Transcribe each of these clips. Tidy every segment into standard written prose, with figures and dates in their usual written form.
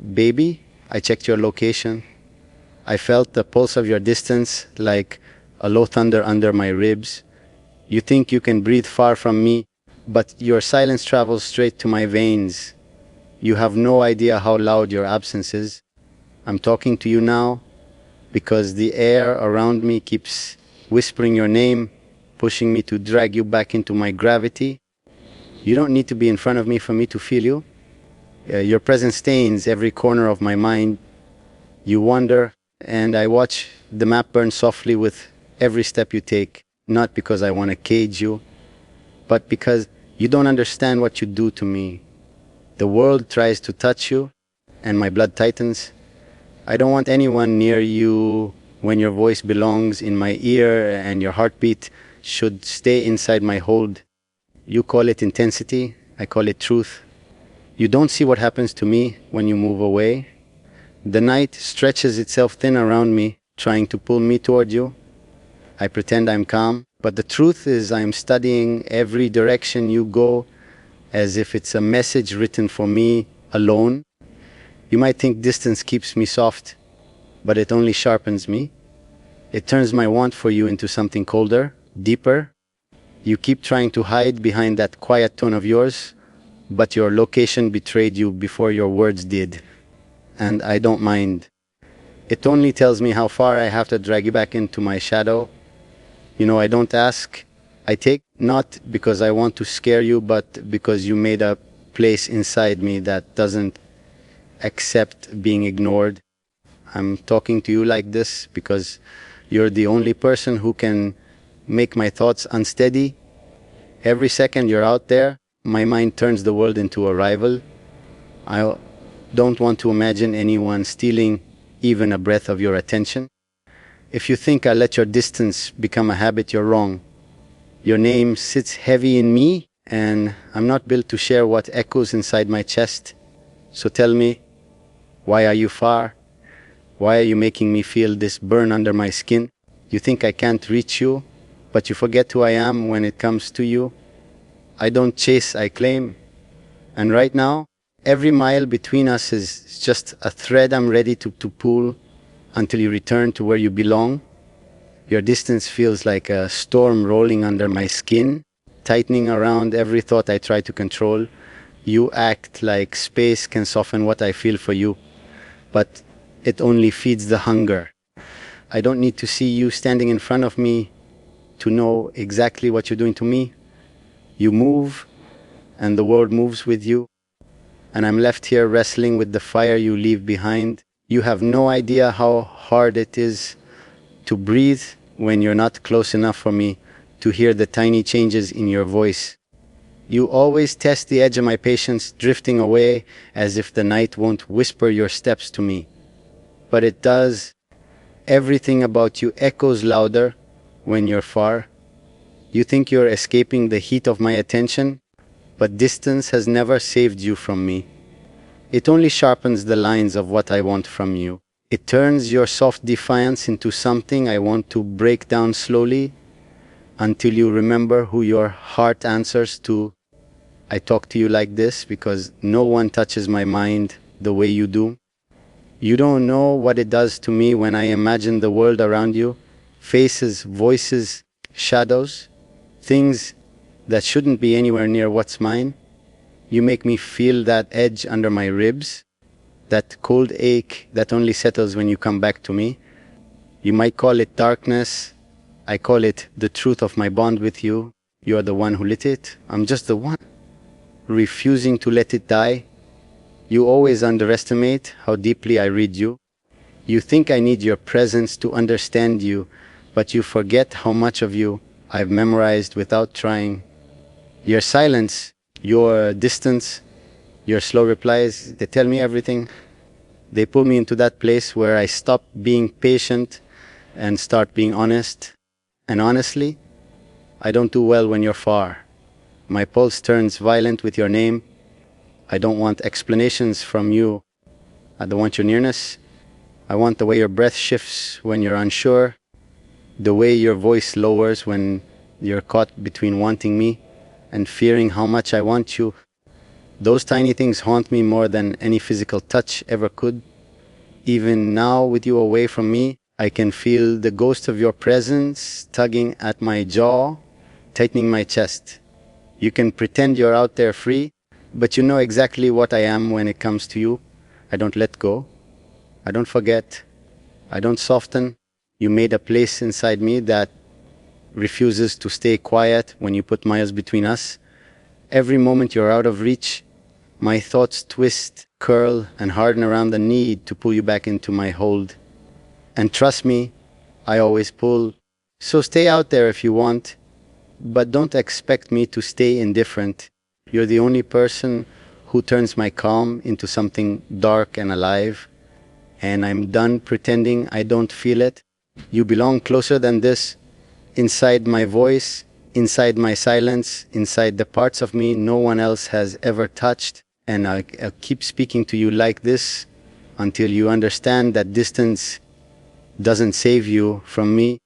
Baby, I checked your location. I felt the pulse of your distance like a low thunder under my ribs. You think you can breathe far from me, but your silence travels straight to my veins. You have no idea how loud your absence is. I'm talking to you now because the air around me keeps whispering your name, pushing me to drag you back into my gravity. You don't need to be in front of me for me to feel you. Your presence stains every corner of my mind. You wander, and I watch the map burn softly with every step you take, not because I want to cage you, but because you don't understand what you do to me. The world tries to touch you, and my blood tightens. I don't want anyone near you when your voice belongs in my ear and your heartbeat should stay inside my hold. You call it intensity, I call it truth. You don't see what happens to me when you move away. The night stretches itself thin around me, trying to pull me toward you. I pretend I'm calm, but the truth is I'm studying every direction you go as if it's a message written for me alone. You might think distance keeps me soft, but it only sharpens me. It turns my want for you into something colder, deeper. You keep trying to hide behind that quiet tone of yours, but your location betrayed you before your words did. And I don't mind. It only tells me how far I have to drag you back into my shadow. You know, I don't ask. I take, not because I want to scare you, but because you made a place inside me that doesn't accept being ignored. I'm talking to you like this because you're the only person who can make my thoughts unsteady. Every second you're out there, my mind turns the world into a rival. I don't want to imagine anyone stealing even a breath of your attention. If you think I let your distance become a habit, you're wrong. Your name sits heavy in me, and I'm not built to share what echoes inside my chest. So tell me, why are you far? Why are you making me feel this burn under my skin? You think I can't reach you, but you forget who I am when it comes to you. I don't chase, I claim. And right now, every mile between us is just a thread I'm ready to pull until you return to where you belong. Your distance feels like a storm rolling under my skin, tightening around every thought I try to control. You act like space can soften what I feel for you, but it only feeds the hunger. I don't need to see you standing in front of me to know exactly what you're doing to me. You move, and the world moves with you, and I'm left here wrestling with the fire you leave behind. You have no idea how hard it is to breathe when you're not close enough for me to hear the tiny changes in your voice. You always test the edge of my patience, drifting away as if the night won't whisper your steps to me. But it does. Everything about you echoes louder when you're far. You think you're escaping the heat of my attention, but distance has never saved you from me. It only sharpens the lines of what I want from you. It turns your soft defiance into something I want to break down slowly until you remember who your heart answers to. I talk to you like this because no one touches my mind the way you do. You don't know what it does to me when I imagine the world around you, faces, voices, shadows, things that shouldn't be anywhere near what's mine. You make me feel that edge under my ribs, that cold ache that only settles when you come back to me. You might call it darkness. I call it the truth of my bond with you. You are the one who lit it. I'm just the one, refusing to let it die. You always underestimate how deeply I read you. You think I need your presence to understand you, but you forget how much of you I've memorized without trying. Your silence, your distance, your slow replies, they tell me everything. They pull me into that place where I stop being patient and start being honest. And honestly, I don't do well when you're far. My pulse turns violent with your name. I don't want explanations from you. I don't want your nearness. I want the way your breath shifts when you're unsure, the way your voice lowers when you're caught between wanting me and fearing how much I want you. Those tiny things haunt me more than any physical touch ever could. Even now, with you away from me, I can feel the ghost of your presence tugging at my jaw, tightening my chest. You can pretend you're out there free, but you know exactly what I am when it comes to you. I don't let go. I don't forget. I don't soften. You made a place inside me that refuses to stay quiet when you put miles between us. Every moment you're out of reach, my thoughts twist, curl, and harden around the need to pull you back into my hold. And trust me, I always pull. So stay out there if you want, but don't expect me to stay indifferent. You're the only person who turns my calm into something dark and alive, and I'm done pretending I don't feel it. You belong closer than this, inside my voice, inside my silence, inside the parts of me no one else has ever touched. And I'll keep speaking to you like this until you understand that distance doesn't save you from me.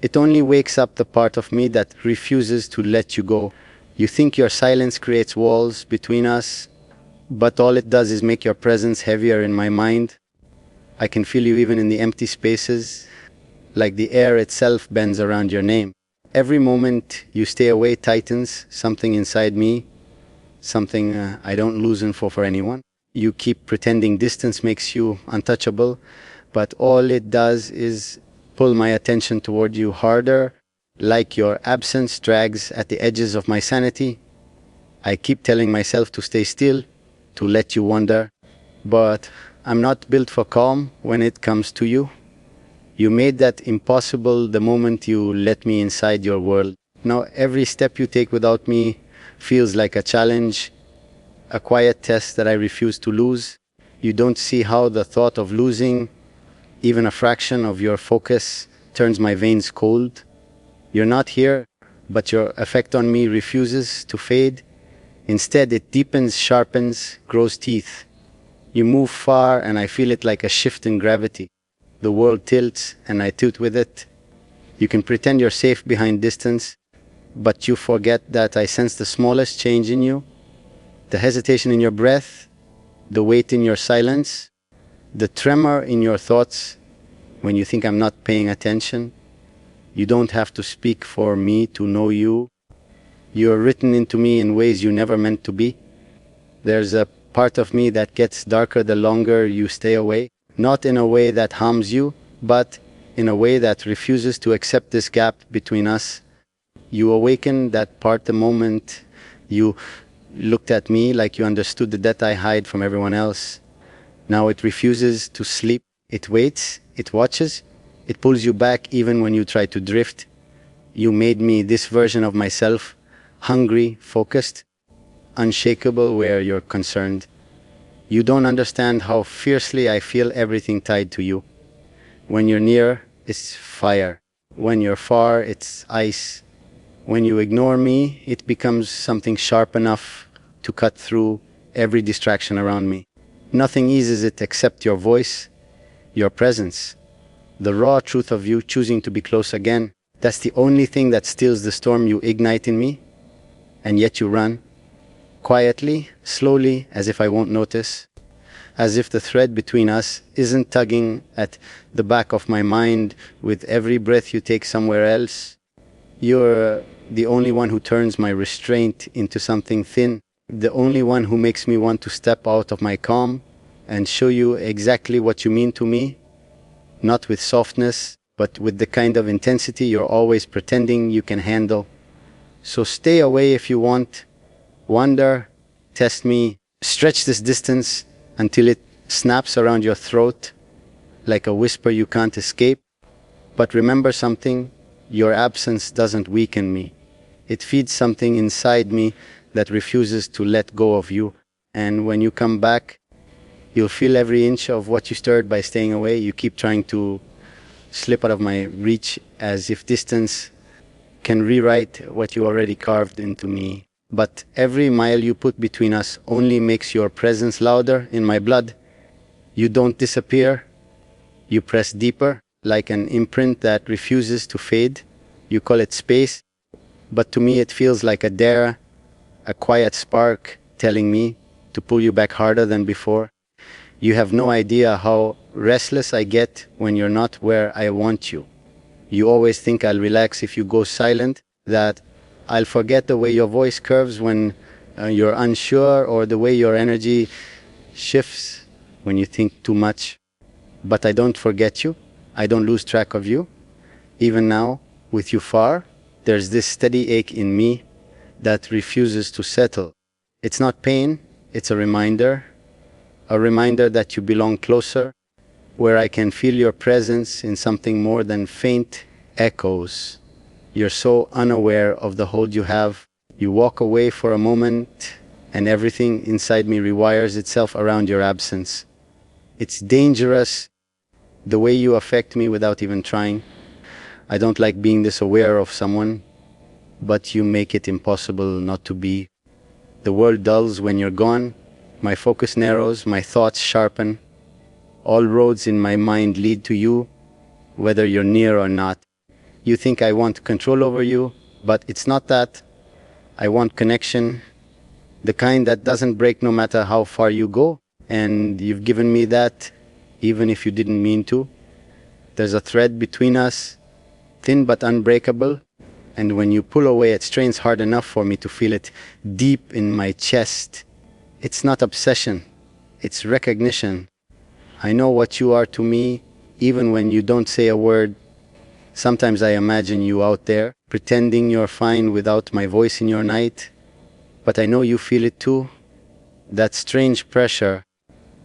It only wakes up the part of me that refuses to let you go. You think your silence creates walls between us, but all it does is make your presence heavier in my mind. I can feel you even in the empty spaces, like the air itself bends around your name. Every moment you stay away tightens something inside me, something I don't loosen for anyone. You keep pretending distance makes you untouchable, but all it does is pull my attention toward you harder, like your absence drags at the edges of my sanity. I keep telling myself to stay still, to let you wander, but I'm not built for calm when it comes to you. You made that impossible the moment you let me inside your world. Now every step you take without me feels like a challenge, a quiet test that I refuse to lose. You don't see how the thought of losing even a fraction of your focus turns my veins cold. You're not here, but your effect on me refuses to fade. Instead, it deepens, sharpens, grows teeth. You move far and I feel it like a shift in gravity. The world tilts and I tilt with it. You can pretend you're safe behind distance, but you forget that I sense the smallest change in you, the hesitation in your breath, the weight in your silence, the tremor in your thoughts when you think I'm not paying attention. You don't have to speak for me to know you. You're written into me in ways you never meant to be. There's a part of me that gets darker the longer you stay away, not in a way that harms you, but in a way that refuses to accept this gap between us. You awaken that part the moment you looked at me, like you understood the death I hide from everyone else. Now it refuses to sleep. It waits, it watches, it pulls you back even when you try to drift. You made me this version of myself, hungry, focused, unshakable where you're concerned. You don't understand how fiercely I feel everything tied to you. When you're near, it's fire. When you're far, it's ice. When you ignore me, it becomes something sharp enough to cut through every distraction around me. Nothing eases it except your voice, your presence, the raw truth of you choosing to be close again. That's the only thing that stills the storm you ignite in me, and yet you run. Quietly, slowly, as if I won't notice. As if the thread between us isn't tugging at the back of my mind with every breath you take somewhere else. You're the only one who turns my restraint into something thin. The only one who makes me want to step out of my calm and show you exactly what you mean to me. Not with softness, but with the kind of intensity you're always pretending you can handle. So stay away if you want. Wander, test me, stretch this distance until it snaps around your throat like a whisper you can't escape. But remember something, your absence doesn't weaken me. It feeds something inside me that refuses to let go of you. And when you come back, you'll feel every inch of what you stirred by staying away. You keep trying to slip out of my reach as if distance can rewrite what you already carved into me. But every mile you put between us only makes your presence louder in my blood. You don't disappear. You press deeper, like an imprint that refuses to fade. You call it space, but to me it feels like a dare, a quiet spark telling me to pull you back harder than before. You have no idea how restless I get when you're not where I want you. You always think I'll relax if you go silent, that I'll forget the way your voice curves when you're unsure, or the way your energy shifts when you think too much. But I don't forget you. I don't lose track of you. Even now, with you far, there's this steady ache in me that refuses to settle. It's not pain, it's a reminder that you belong closer, where I can feel your presence in something more than faint echoes. You're so unaware of the hold you have. You walk away for a moment, and everything inside me rewires itself around your absence. It's dangerous, the way you affect me without even trying. I don't like being this aware of someone, but you make it impossible not to be. The world dulls when you're gone. My focus narrows, my thoughts sharpen. All roads in my mind lead to you, whether you're near or not. You think I want control over you, but it's not that. I want connection, the kind that doesn't break no matter how far you go. And you've given me that, even if you didn't mean to. There's a thread between us, thin but unbreakable. And when you pull away, it strains hard enough for me to feel it deep in my chest. It's not obsession, it's recognition. I know what you are to me, even when you don't say a word. Sometimes I imagine you out there, pretending you're fine without my voice in your night. But I know you feel it too. That strange pressure,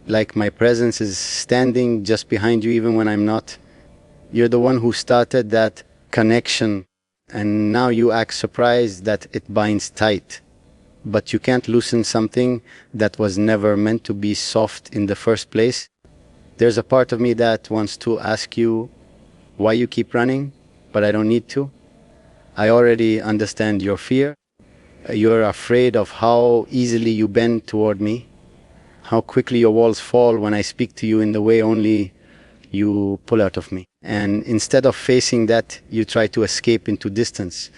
like my presence is standing just behind you even when I'm not. You're the one who started that connection, and now you act surprised that it binds tight. But you can't loosen something that was never meant to be soft in the first place. There's a part of me that wants to ask you why you keep running, but I don't need to. I already understand your fear. You're afraid of how easily you bend toward me, how quickly your walls fall when I speak to you in the way only you pull out of me. And instead of facing that, you try to escape into distance.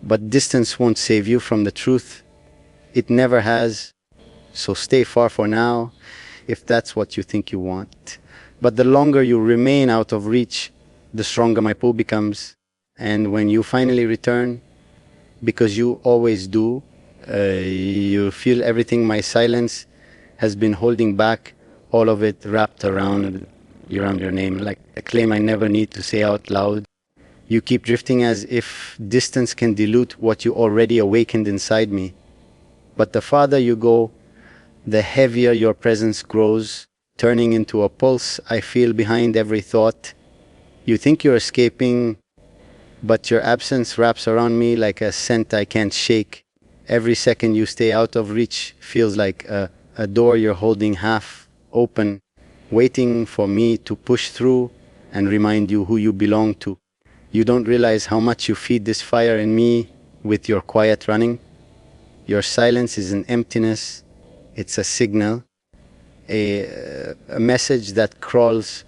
But distance won't save you from the truth. It never has. So stay far for now, if that's what you think you want. But the longer you remain out of reach, the stronger my pull becomes. And when you finally return, because you always do, you feel everything my silence has been holding back, all of it wrapped around your name, like a claim I never need to say out loud. You keep drifting as if distance can dilute what you already awakened inside me. But the farther you go, the heavier your presence grows, turning into a pulse I feel behind every thought. You think you're escaping, but your absence wraps around me like a scent I can't shake. Every second you stay out of reach feels like a door you're holding half open, waiting for me to push through and remind you who you belong to. You don't realize how much you feed this fire in me with your quiet running. Your silence is an emptiness. It's a signal, a message that crawls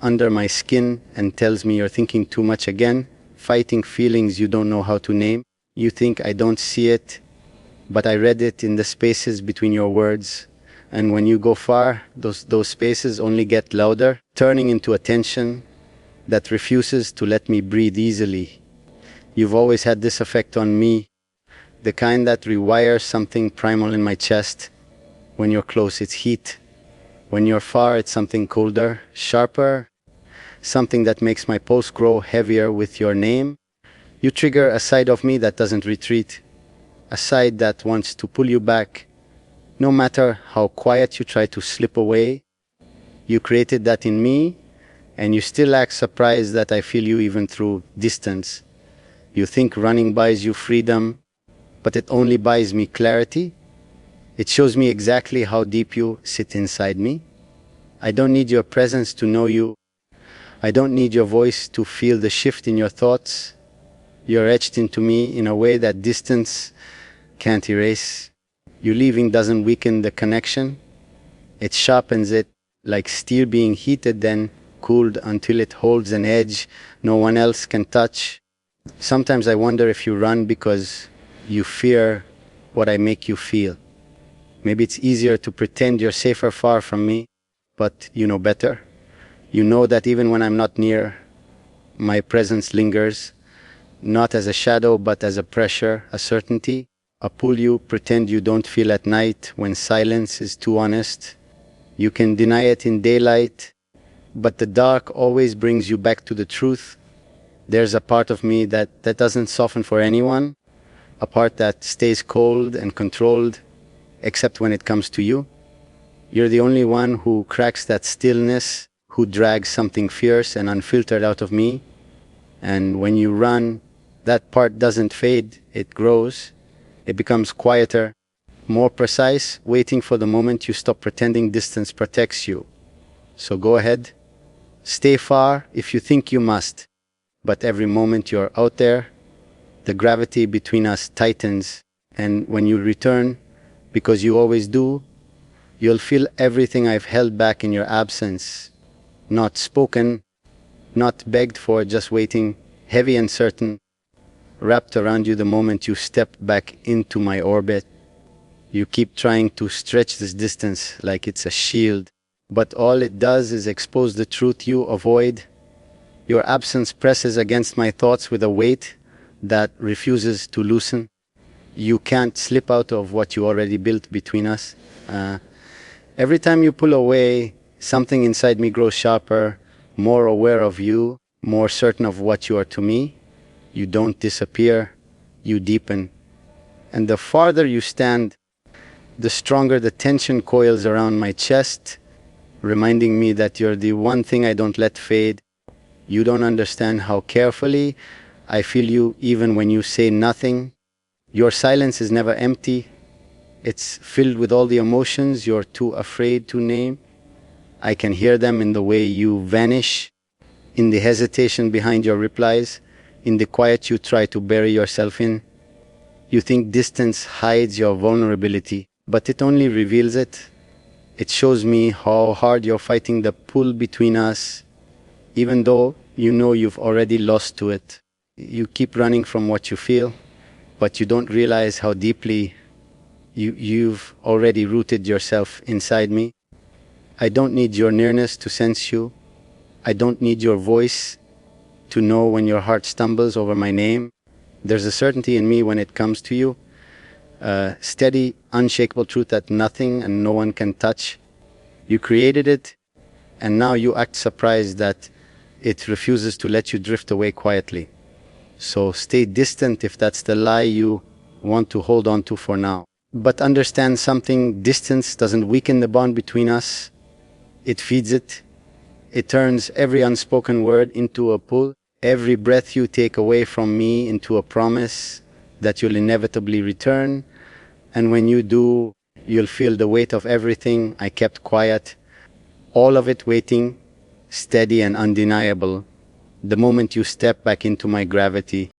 under my skin and tells me you're thinking too much again, fighting feelings you don't know how to name. You think I don't see it, but I read it in the spaces between your words. And when you go far, those spaces only get louder, turning into a tension that refuses to let me breathe easily. You've always had this effect on me, the kind that rewires something primal in my chest. When you're close, it's heat. When you're far, it's something colder, sharper, something that makes my pulse grow heavier with your name. You trigger a side of me that doesn't retreat, a side that wants to pull you back. No matter how quiet you try to slip away, you created that in me, and you still act surprised that I feel you even through distance. You think running buys you freedom, but it only buys me clarity. It shows me exactly how deep you sit inside me. I don't need your presence to know you. I don't need your voice to feel the shift in your thoughts. You're etched into me in a way that distance can't erase. You leaving doesn't weaken the connection. It sharpens it, like steel being heated then cooled until it holds an edge no one else can touch. Sometimes I wonder if you run because you fear what I make you feel. Maybe it's easier to pretend you're safer far from me, but you know better. You know that even when I'm not near, my presence lingers, not as a shadow, but as a pressure, a certainty, a pull you pretend you don't feel at night when silence is too honest. You can deny it in daylight, but the dark always brings you back to the truth. There's a part of me that doesn't soften for anyone, a part that stays cold and controlled, except when it comes to you. You're the only one who cracks that stillness, who drags something fierce and unfiltered out of me. And when you run, that part doesn't fade, it grows. It becomes quieter, more precise, waiting for the moment you stop pretending distance protects you. So go ahead, stay far if you think you must. But every moment you're out there, the gravity between us tightens. And when you return, because you always do, you'll feel everything I've held back in your absence. Not spoken, not begged for, just waiting, heavy and certain, wrapped around you the moment you step back into my orbit. You keep trying to stretch this distance like it's a shield, but all it does is expose the truth you avoid. Your absence presses against my thoughts with a weight that refuses to loosen. You can't slip out of what you already built between us. Every time you pull away, something inside me grows sharper, more aware of you, more certain of what you are to me. You don't disappear, you deepen. And the farther you stand, the stronger the tension coils around my chest, reminding me that you're the one thing I don't let fade. You don't understand how carefully I feel you even when you say nothing. Your silence is never empty. It's filled with all the emotions you're too afraid to name. I can hear them in the way you vanish, in the hesitation behind your replies, in the quiet you try to bury yourself in. You think distance hides your vulnerability, but it only reveals it. It shows me how hard you're fighting the pull between us, even though you know you've already lost to it. You keep running from what you feel, but you don't realize how deeply you've already rooted yourself inside me. I don't need your nearness to sense you. I don't need your voice to know when your heart stumbles over my name. There's a certainty in me when it comes to you, a steady, unshakable truth that nothing and no one can touch. You created it, and now you act surprised that it refuses to let you drift away quietly. So stay distant if that's the lie you want to hold on to for now. But understand something, distance doesn't weaken the bond between us. It feeds it. It turns every unspoken word into a pull, every breath you take away from me into a promise that you'll inevitably return. And when you do, you'll feel the weight of everything I kept quiet, all of it waiting, steady and undeniable, the moment you step back into my gravity.